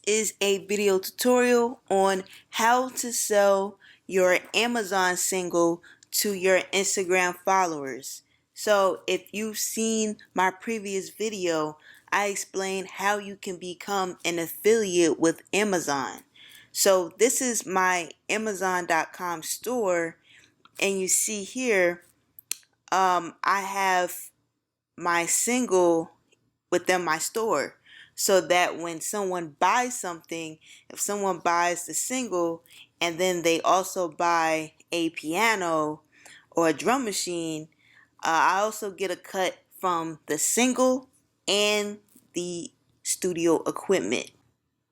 is a video tutorial on how to sell your Amazon single to your Instagram followers. So if you've seen my previous video, I explained how you can become an affiliate with Amazon. So this is my Amazon.com store, and you see here I have my single within my store, so that when someone buys something, if someone buys the single and then they also buy a piano or a drum machine, I also get a cut from the single and the studio equipment.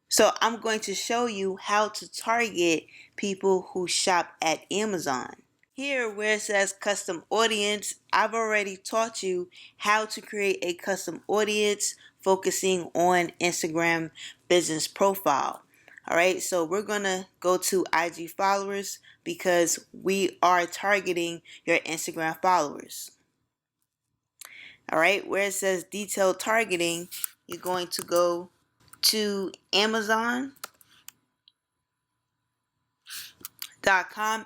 So I'm going to show you how to target people who shop at Amazon. Here where it says custom audience, I've already taught you how to create a custom audience focusing on Instagram business profile. Alright, so we're gonna go to IG followers because we are targeting your Instagram followers. Alright, where it says detailed targeting, you're going to go to Amazon.com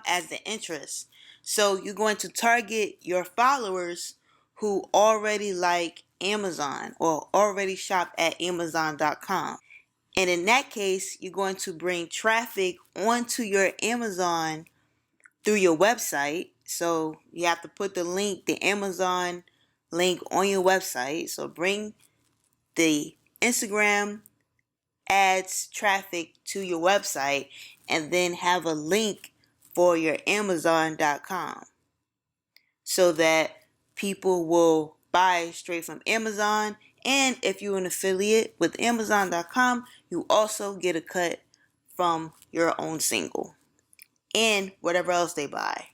as the interest. So you're going to target your followers who already like Amazon or already shop at Amazon.com. And in that case, you're going to bring traffic onto your Amazon through your website. So you have to put the link, the Amazon link on your website. So bring the Instagram ads traffic to your website and then have a link for your Amazon.com so that people will buy straight from Amazon. And if you're an affiliate with Amazon.com, you also get a cut from your own single and whatever else they buy.